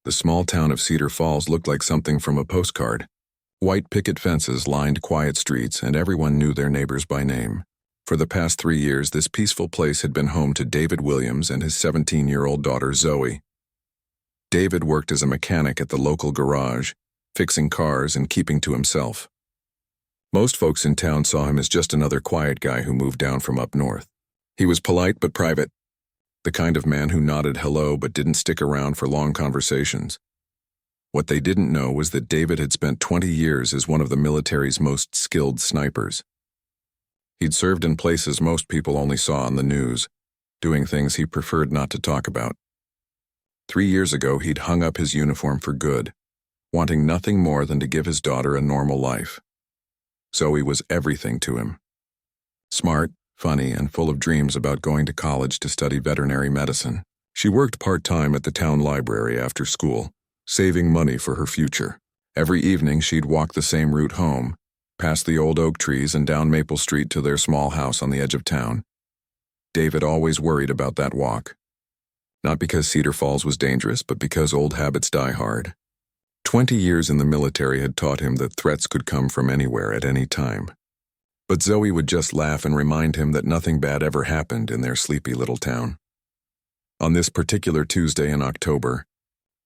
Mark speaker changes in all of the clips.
Speaker 1: The small town of Cedar Falls looked like something from a postcard. White picket fences lined quiet streets, and everyone knew their neighbors by name. For the past 3 years, this peaceful place had been home to David Williams and his 17-year-old daughter, Zoe. David worked as a mechanic at the local garage, fixing cars and keeping to himself. Most folks in town saw him as just another quiet guy who moved down from up north. He was polite but private, the kind of man who nodded hello but didn't stick around for long conversations. What they didn't know was that David had spent 20 years as one of the military's most skilled snipers. He'd served in places most people only saw on the news, doing things he preferred not to talk about. 3 years ago, he'd hung up his uniform for good, wanting nothing more than to give his daughter a normal life. Zoe was everything to him. Smart, funny, and full of dreams about going to college to study veterinary medicine. She worked part-time at the town library after school, saving money for her future. Every evening, she'd walk the same route home, past the old oak trees and down Maple Street to their small house on the edge of town. David always worried about that walk. Not because Cedar Falls was dangerous, but because old habits die hard. 20 years in the military had taught him that threats could come from anywhere at any time. But Zoe would just laugh and remind him that nothing bad ever happened in their sleepy little town. On this particular Tuesday in October,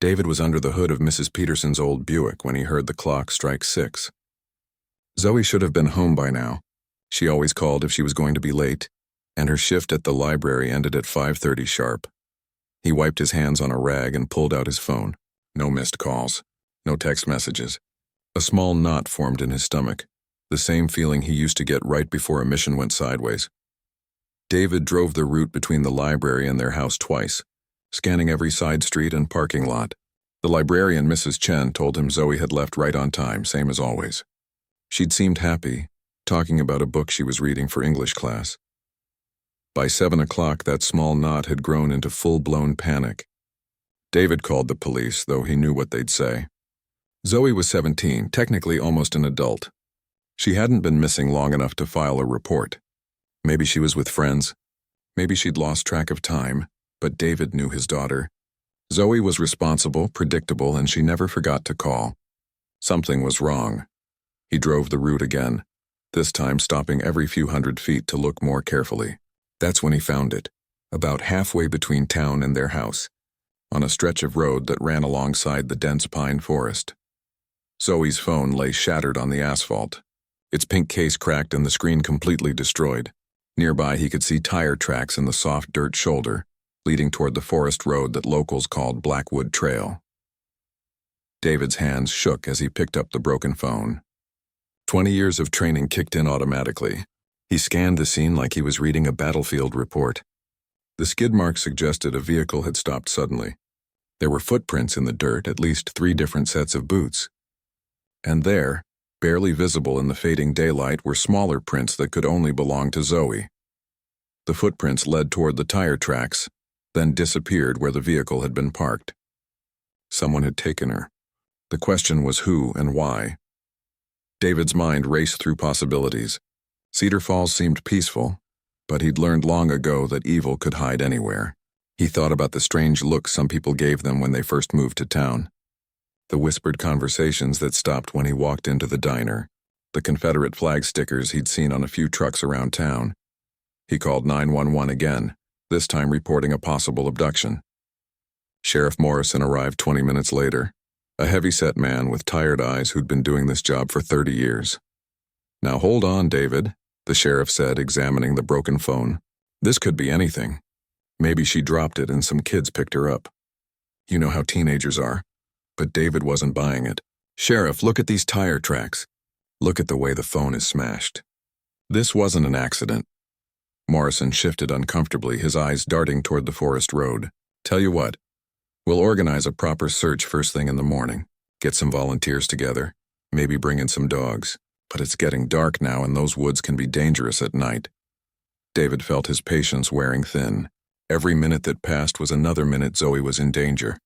Speaker 1: David was under the hood of Mrs. Peterson's old Buick when he heard the clock strike 6. Zoe should have been home by now. She always called if she was going to be late, and her shift at the library ended at 5:30 sharp. He wiped his hands on a rag and pulled out his phone. No missed calls, no text messages. A small knot formed in his stomach, the same feeling he used to get right before a mission went sideways. David drove the route between the library and their house twice, scanning every side street and parking lot. The librarian, Mrs. Chen, told him Zoe had left right on time, same as always. She'd seemed happy, talking about a book she was reading for English class. By 7 o'clock, that small knot had grown into full-blown panic. David called the police, though he knew what they'd say. Zoe was 17, technically almost an adult. She hadn't been missing long enough to file a report. Maybe she was with friends. Maybe she'd lost track of time, but David knew his daughter. Zoe was responsible, predictable, and she never forgot to call. Something was wrong. He drove the route again, this time stopping every few hundred feet to look more carefully. That's when he found it, about halfway between town and their house, on a stretch of road that ran alongside the dense pine forest. Zoe's phone lay shattered on the asphalt, its pink case cracked and the screen completely destroyed. Nearby, he could see tire tracks in the soft dirt shoulder, leading toward the forest road that locals called Blackwood Trail. David's hands shook as he picked up the broken phone. 20 years of training kicked in automatically. He scanned the scene like he was reading a battlefield report. The skid marks suggested a vehicle had stopped suddenly. There were footprints in the dirt, at least 3 different sets of boots. And there, barely visible in the fading daylight, were smaller prints that could only belong to Zoe. The footprints led toward the tire tracks, then disappeared where the vehicle had been parked. Someone had taken her. The question was who and why. David's mind raced through possibilities. Cedar Falls seemed peaceful, but he'd learned long ago that evil could hide anywhere. He thought about the strange looks some people gave them when they first moved to town, the whispered conversations that stopped when he walked into the diner, the Confederate flag stickers he'd seen on a few trucks around town. He called 911 again, this time reporting a possible abduction. Sheriff Morrison arrived 20 minutes later, a heavy-set man with tired eyes who'd been doing this job for 30 years. "Now hold on, David," the sheriff said, examining the broken phone. "This could be anything. Maybe she dropped it and some kids picked her up. You know how teenagers are." But David wasn't buying it. "Sheriff, look at these tire tracks. Look at the way the phone is smashed. This wasn't an accident." Morrison shifted uncomfortably, his eyes darting toward the forest road. "Tell you what, we'll organize a proper search first thing in the morning. Get some volunteers together, maybe bring in some dogs. But it's getting dark now and those woods can be dangerous at night." David felt his patience wearing thin. Every minute that passed was another minute Zoe was in danger.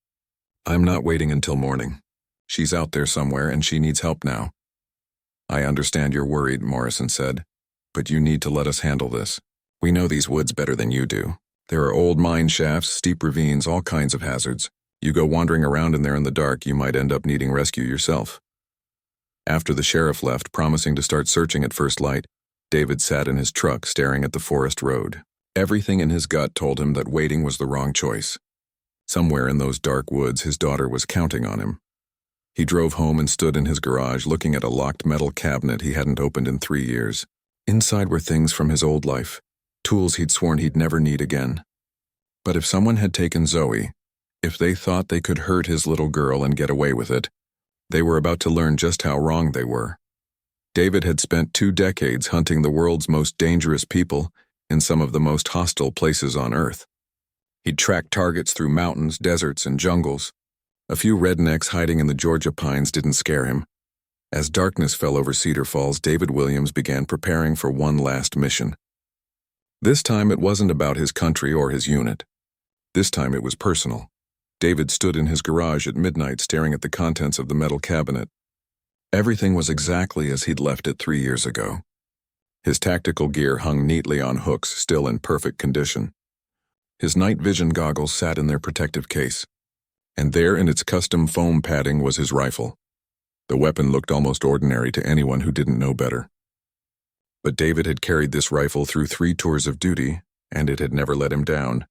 Speaker 1: "I'm not waiting until morning. She's out there somewhere and she needs help now." "I understand you're worried," Morrison said, "but you need to let us handle this. We know these woods better than you do. There are old mine shafts, steep ravines, all kinds of hazards. You go wandering around in there in the dark, you might end up needing rescue yourself. After the sheriff left, promising to start searching at first light, David sat in his truck staring at the forest road. Everything in his gut told him that waiting was the wrong choice. Somewhere in those dark woods, his daughter was counting on him. He drove home and stood in his garage looking at a locked metal cabinet he hadn't opened in 3 years. Inside were things from his old life, tools he'd sworn he'd never need again. But if someone had taken Zoe, if they thought they could hurt his little girl and get away with it, they were about to learn just how wrong they were. David had spent 2 decades hunting the world's most dangerous people in some of the most hostile places on Earth. He'd tracked targets through mountains, deserts, and jungles. A few rednecks hiding in the Georgia pines didn't scare him. As darkness fell over Cedar Falls, David Williams began preparing for one last mission. This time it wasn't about his country or his unit. This time it was personal. David stood in his garage at midnight staring at the contents of the metal cabinet. Everything was exactly as he'd left it 3 years ago. His tactical gear hung neatly on hooks, still in perfect condition. His night vision goggles sat in their protective case, and there in its custom foam padding was his rifle. The weapon looked almost ordinary to anyone who didn't know better. But David had carried this rifle through 3 tours of duty, and it had never let him down.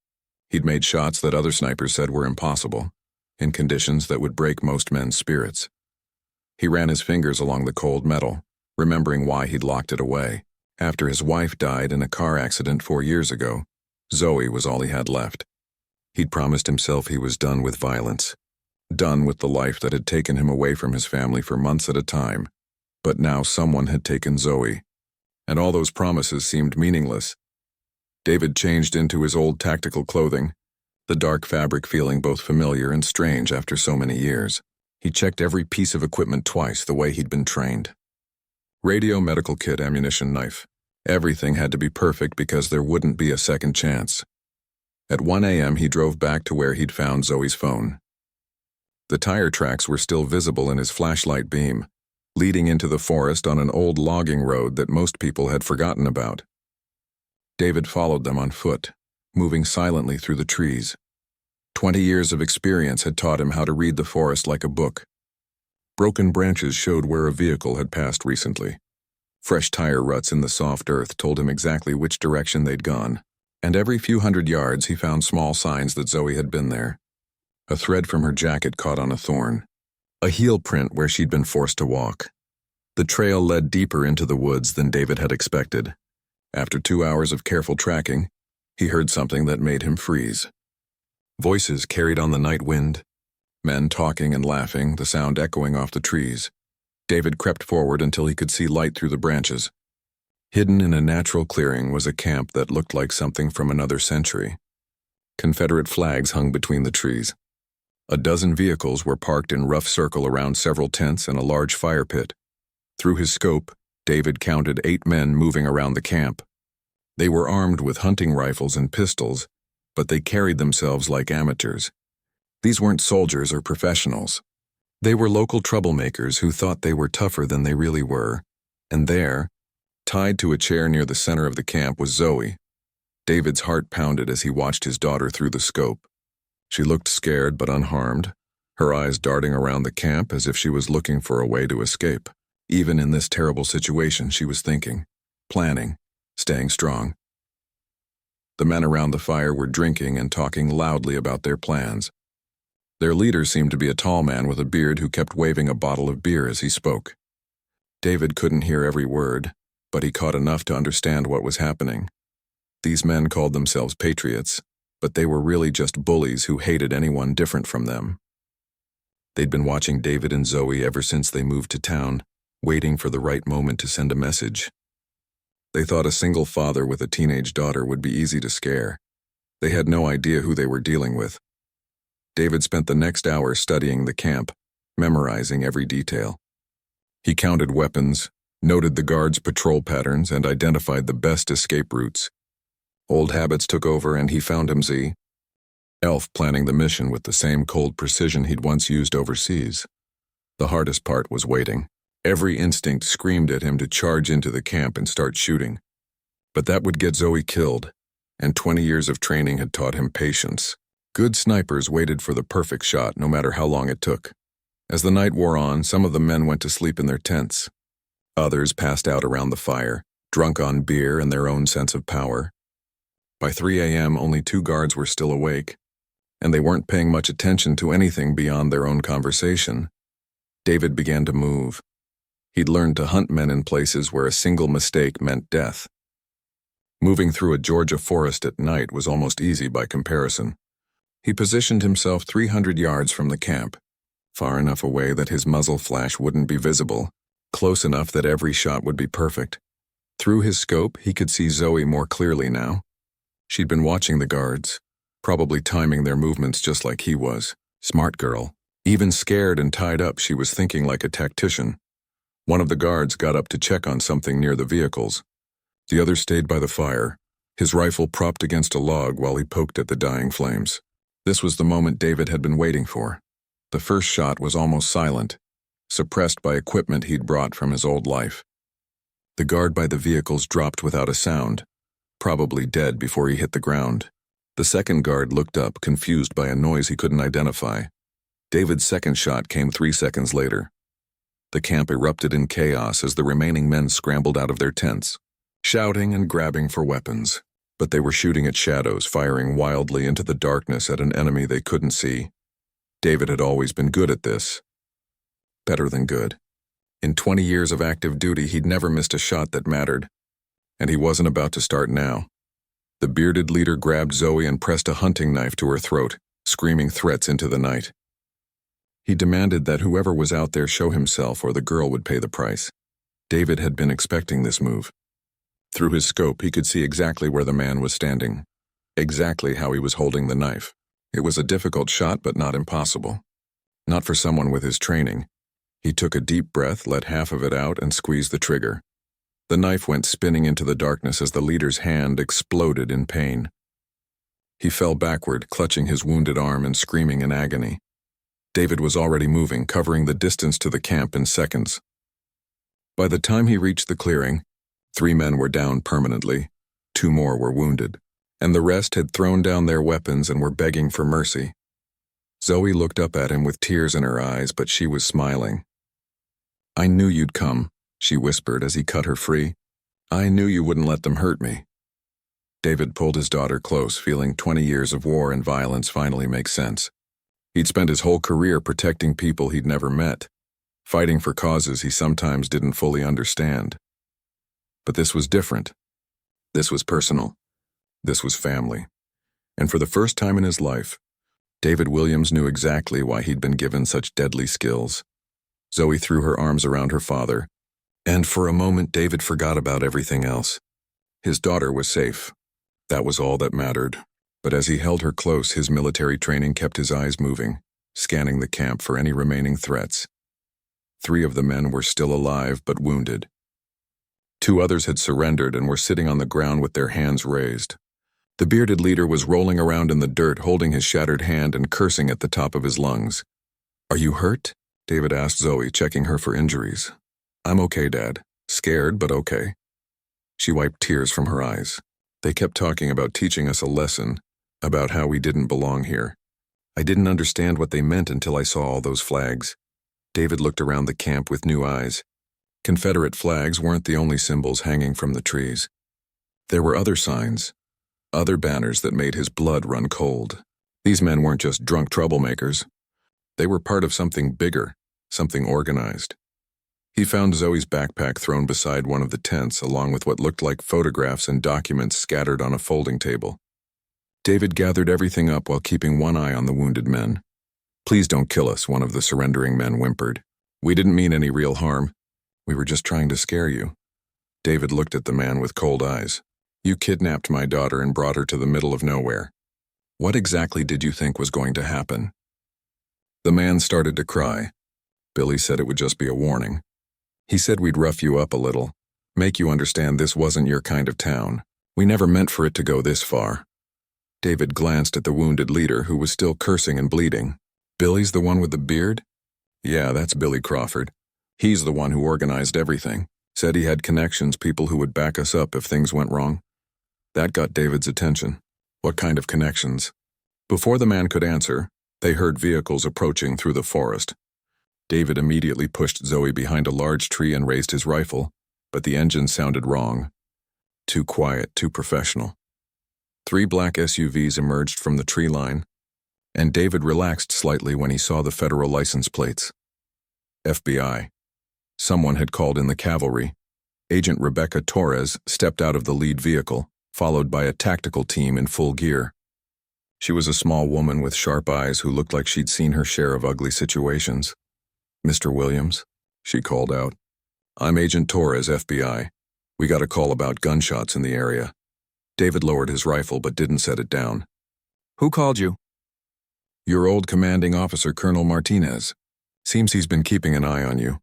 Speaker 1: He'd made shots that other snipers said were impossible, in conditions that would break most men's spirits. He ran his fingers along the cold metal, remembering why he'd locked it away. After his wife died in a car accident 4 years ago, Zoe was all he had left. He'd promised himself he was done with violence, done with the life that had taken him away from his family for months at a time. But now someone had taken Zoe, and all those promises seemed meaningless. David changed into his old tactical clothing, the dark fabric feeling both familiar and strange after so many years. He checked every piece of equipment twice the way he'd been trained. Radio, medical kit, ammunition, knife. Everything had to be perfect because there wouldn't be a second chance. At 1 a.m. he drove back to where he'd found Zoe's phone. The tire tracks were still visible in his flashlight beam, leading into the forest on an old logging road that most people had forgotten about. David followed them on foot, moving silently through the trees. 20 years of experience had taught him how to read the forest like a book. Broken branches showed where a vehicle had passed recently. Fresh tire ruts in the soft earth told him exactly which direction they'd gone, and every few hundred yards he found small signs that Zoe had been there. A thread from her jacket caught on a thorn, a heel print where she'd been forced to walk. The trail led deeper into the woods than David had expected. After 2 hours of careful tracking, he heard something that made him freeze. Voices carried on the night wind, men talking and laughing, the sound echoing off the trees. David crept forward until he could see light through the branches. Hidden in a natural clearing was a camp that looked like something from another century. Confederate flags hung between the trees. A dozen vehicles were parked in rough circle around several tents and a large fire pit. Through his scope, David counted 8 men moving around the camp. They were armed with hunting rifles and pistols, but they carried themselves like amateurs. These weren't soldiers or professionals. They were local troublemakers who thought they were tougher than they really were. And there, tied to a chair near the center of the camp, was Zoe. David's heart pounded as he watched his daughter through the scope. She looked scared but unharmed, her eyes darting around the camp as if she was looking for a way to escape. Even in this terrible situation, she was thinking, planning, staying strong. The men around the fire were drinking and talking loudly about their plans. Their leader seemed to be a tall man with a beard who kept waving a bottle of beer as he spoke. David couldn't hear every word, but he caught enough to understand what was happening. These men called themselves patriots, but they were really just bullies who hated anyone different from them. They'd been watching David and Zoe ever since they moved to town, waiting for the right moment to send a message. They thought a single father with a teenage daughter would be easy to scare. They had no idea who they were dealing with. David spent the next hour studying the camp, memorizing every detail. He counted weapons, noted the guards' patrol patterns, and identified the best escape routes. Old habits took over and he found himself planning the mission with the same cold precision he'd once used overseas. The hardest part was waiting. Every instinct screamed at him to charge into the camp and start shooting. But that would get Zoe killed, and 20 years of training had taught him patience. Good snipers waited for the perfect shot, no matter how long it took. As the night wore on, some of the men went to sleep in their tents. Others passed out around the fire, drunk on beer and their own sense of power. By 3 a.m., only 2 guards were still awake, and they weren't paying much attention to anything beyond their own conversation. David began to move. He'd learned to hunt men in places where a single mistake meant death. Moving through a Georgia forest at night was almost easy by comparison. He positioned himself 300 yards from the camp, far enough away that his muzzle flash wouldn't be visible, close enough that every shot would be perfect. Through his scope, he could see Zoe more clearly now. She'd been watching the guards, probably timing their movements just like he was. Smart girl. Even scared and tied up, she was thinking like a tactician. One of the guards got up to check on something near the vehicles. The other stayed by the fire, his rifle propped against a log while he poked at the dying flames. This was the moment David had been waiting for. The first shot was almost silent, suppressed by equipment he'd brought from his old life. The guard by the vehicles dropped without a sound, probably dead before he hit the ground. The second guard looked up, confused by a noise he couldn't identify. David's second shot came 3 seconds later. The camp erupted in chaos as the remaining men scrambled out of their tents, shouting and grabbing for weapons. But they were shooting at shadows, firing wildly into the darkness at an enemy they couldn't see. David had always been good at this. Better than good. In 20 years of active duty, he'd never missed a shot that mattered. And he wasn't about to start now. The bearded leader grabbed Zoe and pressed a hunting knife to her throat, screaming threats into the night. He demanded that whoever was out there show himself or the girl would pay the price. David had been expecting this move. Through his scope, he could see exactly where the man was standing, exactly how he was holding the knife. It was a difficult shot, but not impossible. Not for someone with his training. He took a deep breath, let half of it out, and squeezed the trigger. The knife went spinning into the darkness as the leader's hand exploded in pain. He fell backward, clutching his wounded arm and screaming in agony. David was already moving, covering the distance to the camp in seconds. By the time he reached the clearing, 3 men were down permanently, 2 more were wounded, and the rest had thrown down their weapons and were begging for mercy. Zoe looked up at him with tears in her eyes, but she was smiling. "I knew you'd come," she whispered as he cut her free. "I knew you wouldn't let them hurt me." David pulled his daughter close, feeling 20 years of war and violence finally make sense. He'd spent his whole career protecting people he'd never met, fighting for causes he sometimes didn't fully understand. But this was different. This was personal. This was family. And for the first time in his life, David Williams knew exactly why he'd been given such deadly skills. Zoe threw her arms around her father, and for a moment David forgot about everything else. His daughter was safe. That was all that mattered. But as he held her close, his military training kept his eyes moving, scanning the camp for any remaining threats. 3 of the men were still alive but wounded. 2 others had surrendered and were sitting on the ground with their hands raised. The bearded leader was rolling around in the dirt, holding his shattered hand and cursing at the top of his lungs. "Are you hurt?" David asked Zoe, checking her for injuries. "I'm okay, Dad. Scared, but okay." She wiped tears from her eyes. They kept talking about teaching us a lesson, about how we didn't belong here. I didn't understand what they meant until I saw all those flags. David looked around the camp with new eyes. Confederate flags weren't the only symbols hanging from the trees. There were other signs, other banners that made his blood run cold. These men weren't just drunk troublemakers. They were part of something bigger, something organized. He found Zoe's backpack thrown beside one of the tents, along with what looked like photographs and documents scattered on a folding table. David gathered everything up while keeping one eye on the wounded men. "Please don't kill us," one of the surrendering men whimpered. "We didn't mean any real harm. We were just trying to scare you." David looked at the man with cold eyes. "You kidnapped my daughter and brought her to the middle of nowhere. What exactly did you think was going to happen?" The man started to cry. Billy said it would just be a warning. He said we'd rough you up a little, make you understand this wasn't your kind of town. We never meant for it to go this far. David glanced at the wounded leader, who was still cursing and bleeding. "Billy's the one with the beard?" "Yeah, that's Billy Crawford. He's the one who organized everything. Said he had connections, people who would back us up if things went wrong." That got David's attention. "What kind of connections?" Before the man could answer, they heard vehicles approaching through the forest. David immediately pushed Zoe behind a large tree and raised his rifle, but the engine sounded wrong. Too quiet, too professional. 3 black SUVs emerged from the tree line, and David relaxed slightly when he saw the federal license plates. FBI. Someone had called in the cavalry. Agent Rebecca Torres stepped out of the lead vehicle, followed by a tactical team in full gear. She was a small woman with sharp eyes who looked like she'd seen her share of ugly situations. "Mr. Williams," she called out. "I'm Agent Torres, FBI. We got a call about gunshots in the area." David lowered his rifle but didn't set it down. "Who called you?" "Your old commanding officer, Colonel Martinez. Seems he's been keeping an eye on you.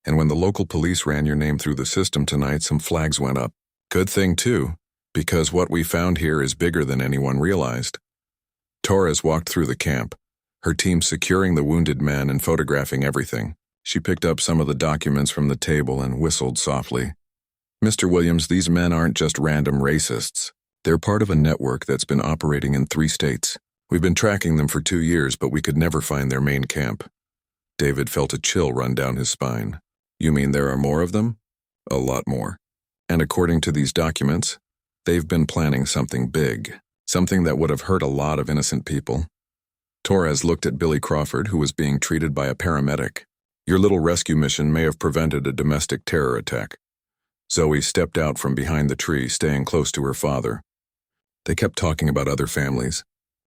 Speaker 1: And when the local police ran your name through the system tonight, some flags went up. Good thing, too, because what we found here is bigger than anyone realized." Torres walked through the camp, her team securing the wounded men and photographing everything. She picked up some of the documents from the table and whistled softly. "Mr. Williams, these men aren't just random racists. They're part of a network that's been operating in 3 states. We've been tracking them for 2 years, but we could never find their main camp." David felt a chill run down his spine. "You mean there are more of them?" "A lot more. And according to these documents, they've been planning something big, something that would have hurt a lot of innocent people." Torres looked at Billy Crawford, who was being treated by a paramedic. "Your little rescue mission may have prevented a domestic terror attack." Zoe stepped out from behind the tree, staying close to her father. "They kept talking about other families.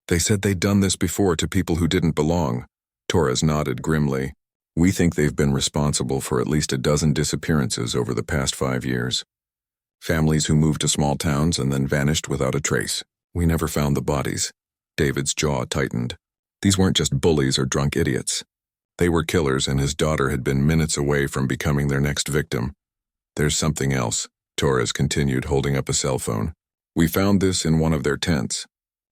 Speaker 1: They said they'd done this before to people who didn't belong." Torres nodded grimly. "We think they've been responsible for at least a dozen disappearances over the past 5 years. Families who moved to small towns and then vanished without a trace. We never found the bodies." David's jaw tightened. These weren't just bullies or drunk idiots. They were killers, and his daughter had been minutes away from becoming their next victim. "There's something else," Torres continued, holding up a cell phone. "We found this in one of their tents.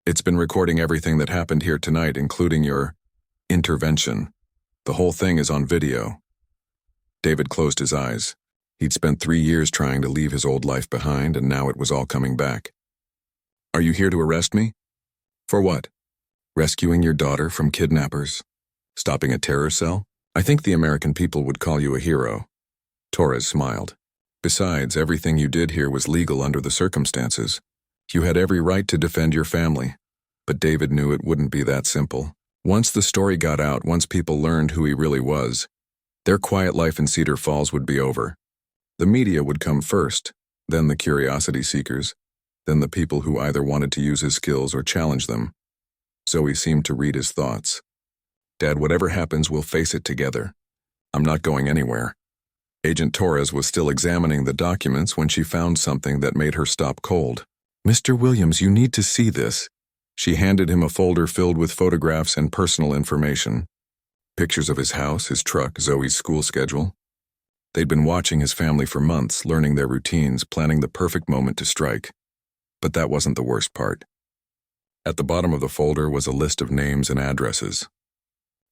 Speaker 1: It's been recording everything that happened here tonight, including your intervention. The whole thing is on video." David closed his eyes. He'd spent 3 years trying to leave his old life behind, and now it was all coming back. "Are you here to arrest me?" "For what?" "Rescuing your daughter from kidnappers. Stopping a terror cell? I think the American people would call you a hero." Torres smiled. "Besides, everything you did here was legal under the circumstances. You had every right to defend your family." But David knew it wouldn't be that simple. Once the story got out, once people learned who he really was, their quiet life in Cedar Falls would be over. The media would come first, then the curiosity seekers, then the people who either wanted to use his skills or challenge them. Zoe seemed to read his thoughts. "Dad, whatever happens, we'll face it together. I'm not going anywhere." Agent Torres was still examining the documents when she found something that made her stop cold. "Mr. Williams, you need to see this." She handed him a folder filled with photographs and personal information. Pictures of his house, his truck, Zoe's school schedule. They'd been watching his family for months, learning their routines, planning the perfect moment to strike. But that wasn't the worst part. At the bottom of the folder was a list of names and addresses.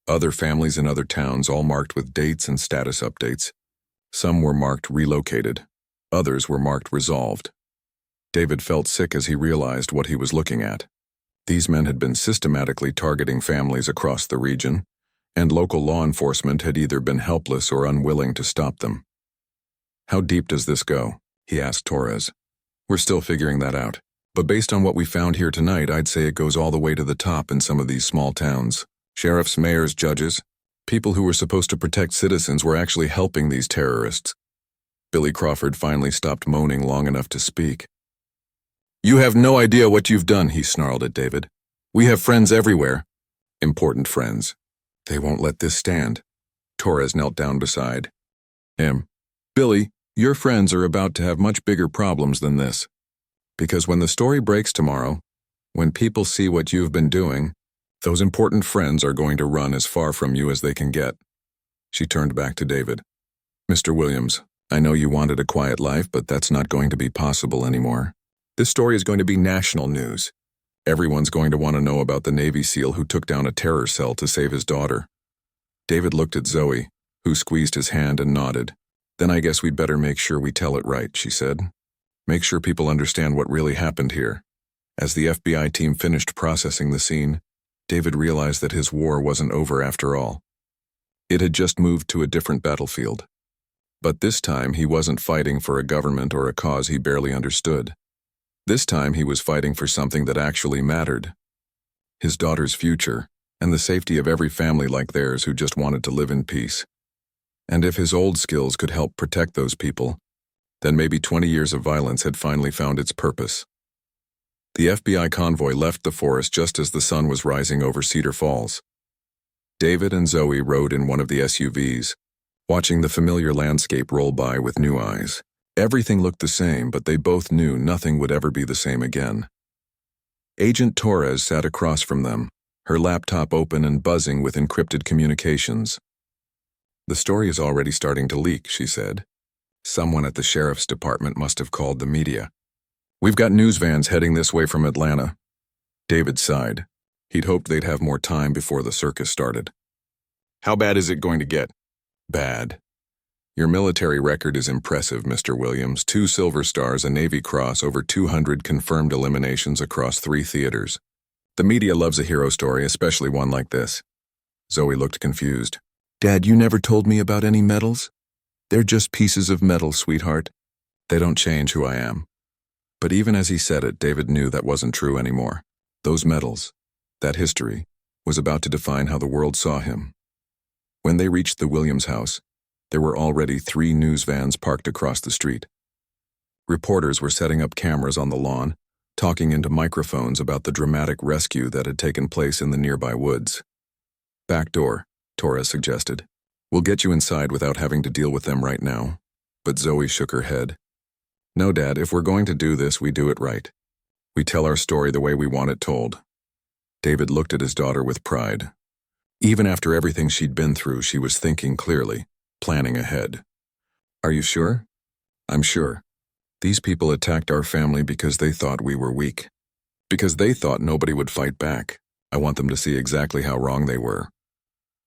Speaker 1: Other families in other towns, all marked with dates and status updates. Some were marked relocated. Others were marked resolved. David felt sick as he realized what he was looking at. These men had been systematically targeting families across the region, and local law enforcement had either been helpless or unwilling to stop them. "How deep does this go?" he asked Torres. "We're still figuring that out. But based on what we found here tonight, I'd say it goes all the way to the top in some of these small towns. Sheriffs, mayors, judges, people who were supposed to protect citizens were actually helping these terrorists." Billy Crawford finally stopped moaning long enough to speak. "You have no idea what you've done," he snarled at David. "We have friends everywhere. Important friends. They won't let this stand." Torres knelt down beside him. "Billy, your friends are about to have much bigger problems than this. Because when the story breaks tomorrow, when people see what you've been doing, those important friends are going to run as far from you as they can get." She turned back to David. "Mr. Williams, I know you wanted a quiet life, but that's not going to be possible anymore. This story is going to be national news. Everyone's going to want to know about the Navy SEAL who took down a terror cell to save his daughter." David looked at Zoe, who squeezed his hand and nodded. "Then I guess we'd better make sure we tell it right," she said. "Make sure people understand what really happened here." As the FBI team finished processing the scene, David realized that his war wasn't over after all. It had just moved to a different battlefield. But this time he wasn't fighting for a government or a cause he barely understood. This time he was fighting for something that actually mattered. His daughter's future, and the safety of every family like theirs who just wanted to live in peace. And if his old skills could help protect those people, then maybe 20 years of violence had finally found its purpose. The FBI convoy left the forest just as the sun was rising over Cedar Falls. David and Zoe rode in one of the SUVs, watching the familiar landscape roll by with new eyes. Everything looked the same, but they both knew nothing would ever be the same again. Agent Torres sat across from them, her laptop open and buzzing with encrypted communications. "The story is already starting to leak," she said. "Someone at the sheriff's department must have called the media. We've got news vans heading this way from Atlanta." David sighed. He'd hoped they'd have more time before the circus started. "How bad is it going to get?" "Bad. Your military record is impressive, Mr. Williams. 2 Silver Stars, a Navy Cross, over 200 confirmed eliminations across 3 theaters. The media loves a hero story, especially one like this." Zoe looked confused. "Dad, you never told me about any medals?" "They're just pieces of metal, sweetheart. They don't change who I am." But even as he said it, David knew that wasn't true anymore. Those medals, that history, was about to define how the world saw him. When they reached the Williams house, there were already 3 news vans parked across the street. Reporters were setting up cameras on the lawn, talking into microphones about the dramatic rescue that had taken place in the nearby woods. "Back door," Torres suggested. "We'll get you inside without having to deal with them right now." But Zoe shook her head. "No, Dad, if we're going to do this, we do it right. We tell our story the way we want it told." David looked at his daughter with pride. Even after everything she'd been through, she was thinking clearly, planning ahead. "Are you sure?" "I'm sure. These people attacked our family because they thought we were weak. Because they thought nobody would fight back. I want them to see exactly how wrong they were."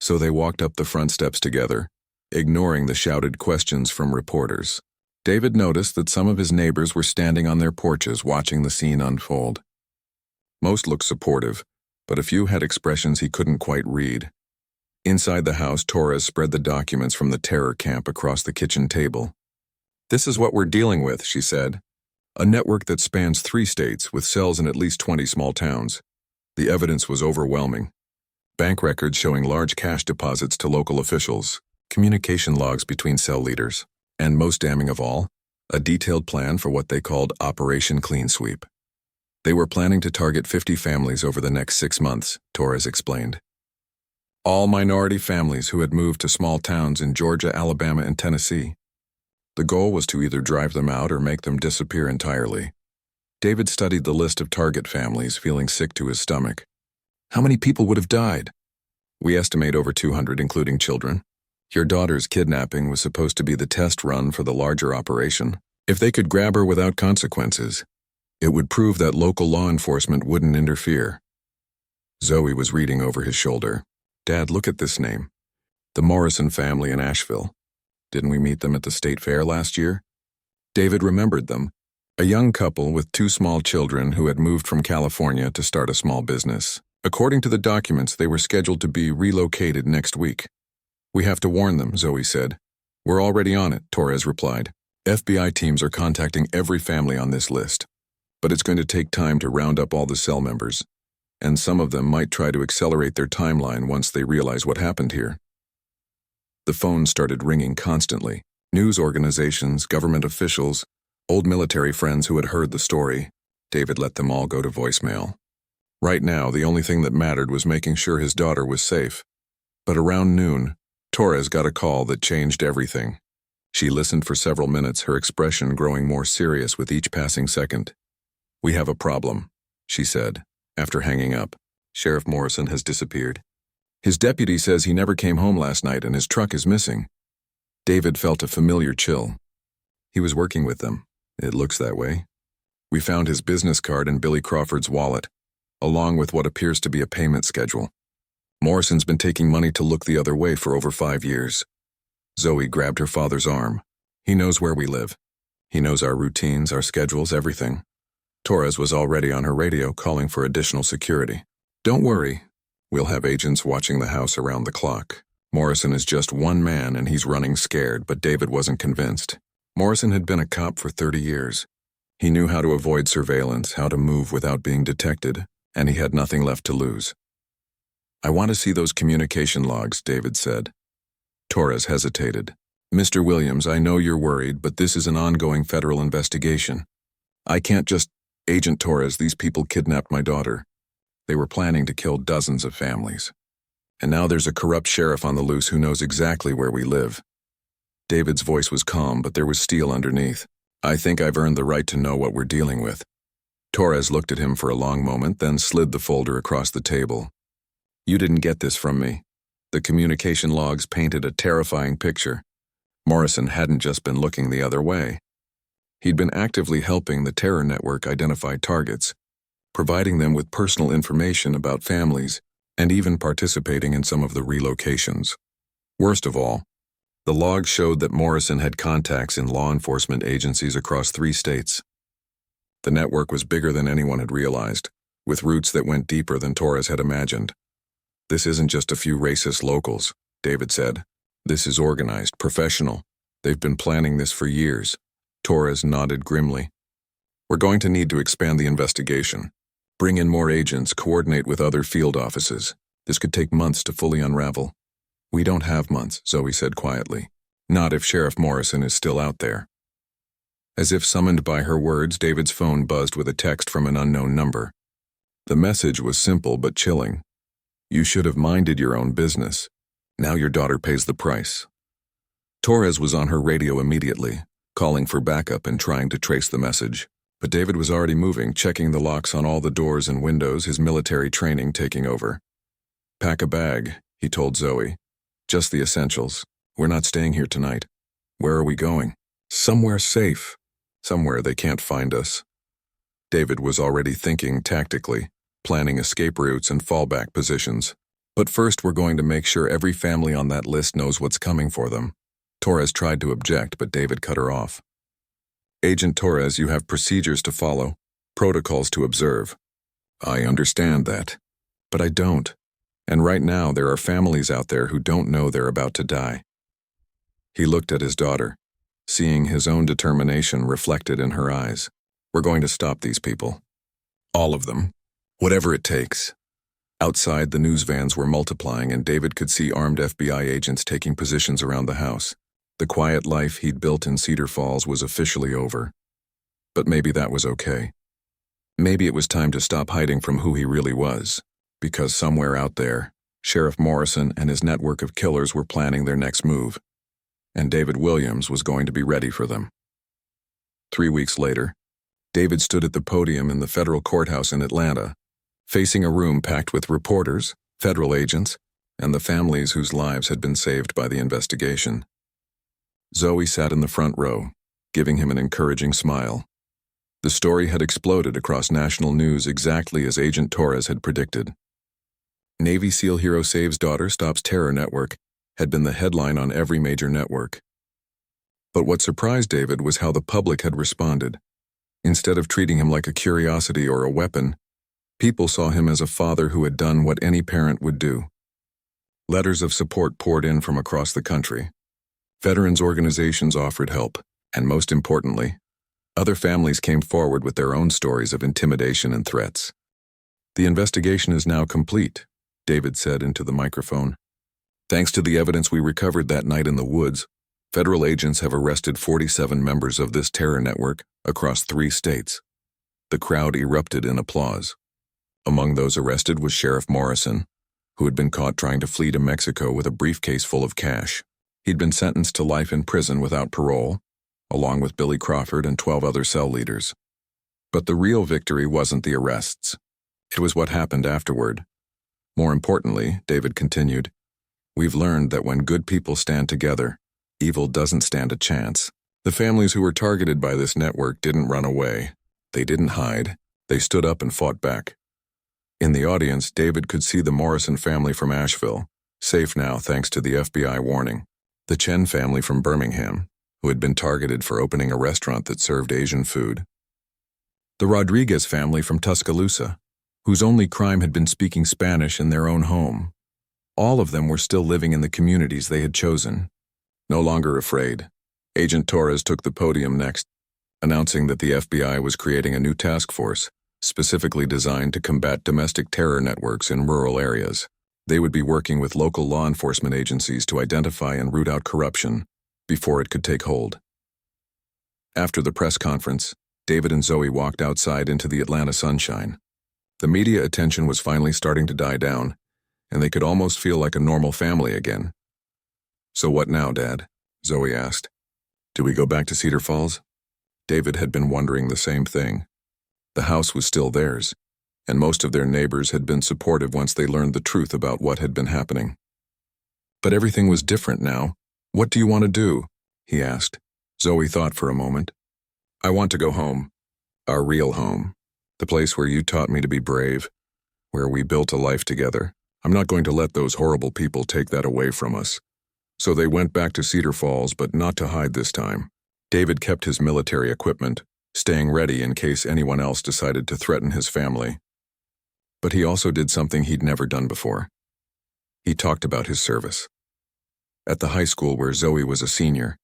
Speaker 1: So they walked up the front steps together, ignoring the shouted questions from reporters. David noticed that some of his neighbors were standing on their porches watching the scene unfold. Most looked supportive, but a few had expressions he couldn't quite read. Inside the house, Torres spread the documents from the terror camp across the kitchen table. "This is what we're dealing with," she said. "A network that spans 3 states with cells in at least 20 small towns." The evidence was overwhelming. Bank records showing large cash deposits to local officials, communication logs between cell leaders, and most damning of all, a detailed plan for what they called Operation Clean Sweep. They were planning to target 50 families over the next 6 months, Torres explained. All minority families who had moved to small towns in Georgia, Alabama, and Tennessee. The goal was to either drive them out or make them disappear entirely. David studied the list of target families, feeling sick to his stomach. How many people would have died? "We estimate over 200, including children. Your daughter's kidnapping was supposed to be the test run for the larger operation. If they could grab her without consequences, it would prove that local law enforcement wouldn't interfere." Zoe was reading over his shoulder. "Dad, look at this name. The Morrison family in Asheville. Didn't we meet them at the state fair last year?" David remembered them, a young couple with 2 small children who had moved from California to start a small business. According to the documents, they were scheduled to be relocated next week. "We have to warn them," Zoe said. "We're already on it," Torres replied. "FBI teams are contacting every family on this list. But it's going to take time to round up all the cell members, and some of them might try to accelerate their timeline once they realize what happened here." The phone started ringing constantly. News organizations, government officials, old military friends who had heard the story. David let them all go to voicemail. Right now, the only thing that mattered was making sure his daughter was safe. But around noon, Torres got a call that changed everything. She listened for several minutes, her expression growing more serious with each passing second. "We have a problem," she said, after hanging up. "Sheriff Morrison has disappeared. His deputy says he never came home last night and his truck is missing." David felt a familiar chill. He was working with them. It looks that way. "We found his business card in Billy Crawford's wallet, along with what appears to be a payment schedule. Morrison's been taking money to look the other way for over 5 years." Zoe grabbed her father's arm. "He knows where we live. He knows our routines, our schedules, everything." Torres was already on her radio calling for additional security. "Don't worry. We'll have agents watching the house around the clock. Morrison is just one man and he's running scared, but David wasn't convinced. Morrison had been a cop for 30 years. He knew how to avoid surveillance, how to move without being detected, and he had nothing left to lose. "I want to see those communication logs," David said. Torres hesitated. "Mr. Williams, I know you're worried, but this is an ongoing federal investigation. I can't just—" "Agent Torres, these people kidnapped my daughter. They were planning to kill dozens of families. And now there's a corrupt sheriff on the loose who knows exactly where we live." David's voice was calm, but there was steel underneath. "I think I've earned the right to know what we're dealing with." Torres looked at him for a long moment, then slid the folder across the table. "You didn't get this from me." The communication logs painted a terrifying picture. Morrison hadn't just been looking the other way. He'd been actively helping the terror network identify targets, providing them with personal information about families, and even participating in some of the relocations. Worst of all, the logs showed that Morrison had contacts in law enforcement agencies across 3 states. The network was bigger than anyone had realized, with roots that went deeper than Torres had imagined. "This isn't just a few racist locals," David said. "This is organized, professional. They've been planning this for years." Torres nodded grimly. "We're going to need to expand the investigation. Bring in more agents, coordinate with other field offices. This could take months to fully unravel." "We don't have months," Zoe said quietly. "Not if Sheriff Morrison is still out there." As if summoned by her words, David's phone buzzed with a text from an unknown number. The message was simple but chilling. "You should have minded your own business. Now your daughter pays the price." Torres was on her radio immediately, calling for backup and trying to trace the message. But David was already moving, checking the locks on all the doors and windows, his military training taking over. "Pack a bag," he told Zoe. "Just the essentials. We're not staying here tonight." "Where are we going?" "Somewhere safe. Somewhere they can't find us." David was already thinking tactically, planning escape routes and fallback positions. "But first we're going to make sure every family on that list knows what's coming for them." Torres tried to object, but David cut her off. "Agent Torres, you have procedures to follow, protocols to observe." "I understand that. But I don't. And right now there are families out there who don't know they're about to die." He looked at his daughter, seeing his own determination reflected in her eyes. "We're going to stop these people. All of them. Whatever it takes." Outside, the news vans were multiplying, and David could see armed FBI agents taking positions around the house. The quiet life he'd built in Cedar Falls was officially over. But maybe that was okay. Maybe it was time to stop hiding from who he really was, because somewhere out there, Sheriff Morrison and his network of killers were planning their next move, and David Williams was going to be ready for them. 3 weeks later, David stood at the podium in the federal courthouse in Atlanta, facing a room packed with reporters, federal agents, and the families whose lives had been saved by the investigation. Zoe sat in the front row, giving him an encouraging smile. The story had exploded across national news exactly as Agent Torres had predicted. "Navy SEAL hero saves daughter, stops terror network" had been the headline on every major network. But what surprised David was how the public had responded. Instead of treating him like a curiosity or a weapon, people saw him as a father who had done what any parent would do. Letters of support poured in from across the country. Veterans organizations offered help, and most importantly, other families came forward with their own stories of intimidation and threats. "The investigation is now complete," David said into the microphone. "Thanks to the evidence we recovered that night in the woods, federal agents have arrested 47 members of this terror network across 3 states. The crowd erupted in applause. Among those arrested was Sheriff Morrison, who had been caught trying to flee to Mexico with a briefcase full of cash. He'd been sentenced to life in prison without parole, along with Billy Crawford and 12 other cell leaders. But the real victory wasn't the arrests. It was what happened afterward. More importantly, David continued, "We've learned that when good people stand together, evil doesn't stand a chance. The families who were targeted by this network didn't run away. They didn't hide. They stood up and fought back." In the audience, David could see the Morrison family from Asheville, safe now thanks to the FBI warning. The Chen family from Birmingham, who had been targeted for opening a restaurant that served Asian food. The Rodriguez family from Tuscaloosa, whose only crime had been speaking Spanish in their own home. All of them were still living in the communities they had chosen. No longer afraid, Agent Torres took the podium next, announcing that the FBI was creating a new task force, specifically designed to combat domestic terror networks in rural areas. They would be working with local law enforcement agencies to identify and root out corruption before it could take hold. After the press conference, David and Zoe walked outside into the Atlanta sunshine. The media attention was finally starting to die down, and they could almost feel like a normal family again. "So what now, Dad?" Zoe asked. "Do we go back to Cedar Falls?" David had been wondering the same thing. The house was still theirs, and most of their neighbors had been supportive once they learned the truth about what had been happening. But everything was different now. "What do you want to do?" he asked. Zoe thought for a moment. "I want to go home. Our real home. The place where you taught me to be brave, where we built a life together. I'm not going to let those horrible people take that away from us." So they went back to Cedar Falls, but not to hide this time. David kept his military equipment, staying ready in case anyone else decided to threaten his family. But he also did something he'd never done before. He talked about his service. At the high school where Zoe was a senior,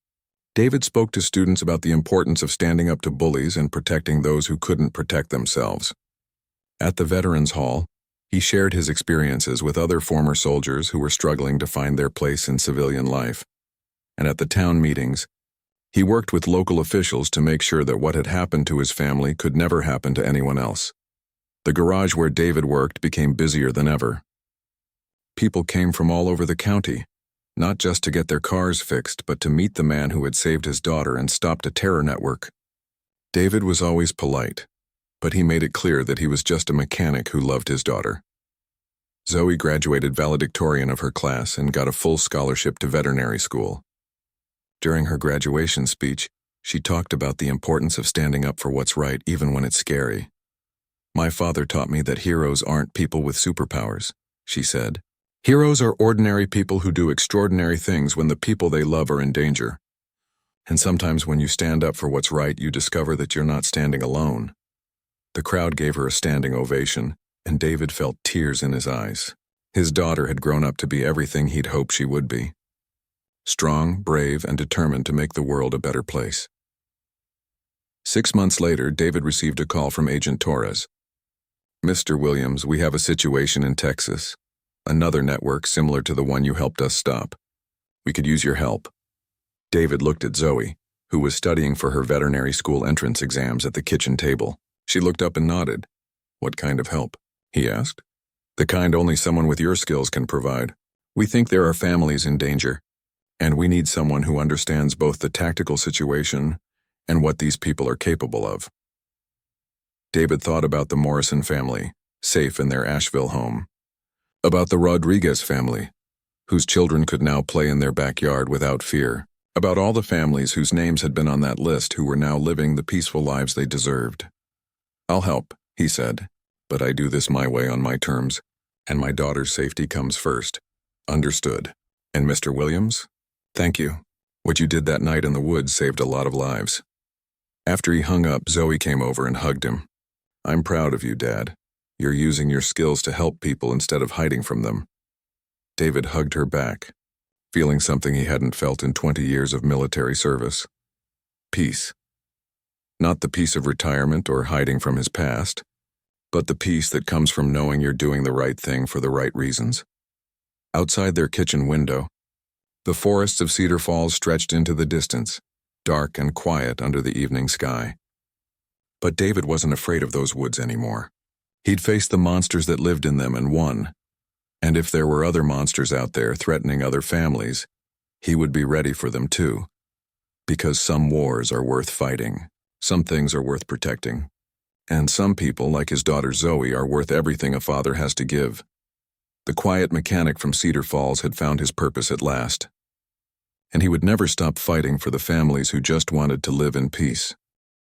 Speaker 1: David spoke to students about the importance of standing up to bullies and protecting those who couldn't protect themselves. At the Veterans Hall, he shared his experiences with other former soldiers who were struggling to find their place in civilian life. And at the town meetings, he worked with local officials to make sure that what had happened to his family could never happen to anyone else. The garage where David worked became busier than ever. People came from all over the county, not just to get their cars fixed, but to meet the man who had saved his daughter and stopped a terror network. David was always polite, but he made it clear that he was just a mechanic who loved his daughter. Zoe graduated valedictorian of her class and got a full scholarship to veterinary school. During her graduation speech, she talked about the importance of standing up for what's right even when it's scary. "My father taught me that heroes aren't people with superpowers," she said. "Heroes are ordinary people who do extraordinary things when the people they love are in danger. And sometimes when you stand up for what's right, you discover that you're not standing alone." The crowd gave her a standing ovation, and David felt tears in his eyes. His daughter had grown up to be everything he'd hoped she would be. Strong, brave, and determined to make the world a better place. 6 months later, David received a call from Agent Torres. "Mr. Williams, we have a situation in Texas. Another network similar to the one you helped us stop. We could use your help." David looked at Zoe, who was studying for her veterinary school entrance exams at the kitchen table. She looked up and nodded. "What kind of help?" he asked. "The kind only someone with your skills can provide. We think there are families in danger, and we need someone who understands both the tactical situation and what these people are capable of." David thought about the Morrison family, safe in their Asheville home. About the Rodriguez family, whose children could now play in their backyard without fear. About all the families whose names had been on that list who were now living the peaceful lives they deserved. "I'll help," he said, "but I do this my way on my terms, and my daughter's safety comes first." "Understood. And Mr. Williams? Thank you. What you did that night in the woods saved a lot of lives." After he hung up, Zoe came over and hugged him. "I'm proud of you, Dad. You're using your skills to help people instead of hiding from them." David hugged her back, feeling something he hadn't felt in 20 years of military service. Peace. Not the peace of retirement or hiding from his past, but the peace that comes from knowing you're doing the right thing for the right reasons. Outside their kitchen window, the forests of Cedar Falls stretched into the distance, dark and quiet under the evening sky. But David wasn't afraid of those woods anymore. He'd faced the monsters that lived in them and won. And if there were other monsters out there threatening other families, he would be ready for them too. Because some wars are worth fighting, some things are worth protecting, and some people, like his daughter Zoe, are worth everything a father has to give. The quiet mechanic from Cedar Falls had found his purpose at last. And he would never stop fighting for the families who just wanted to live in peace.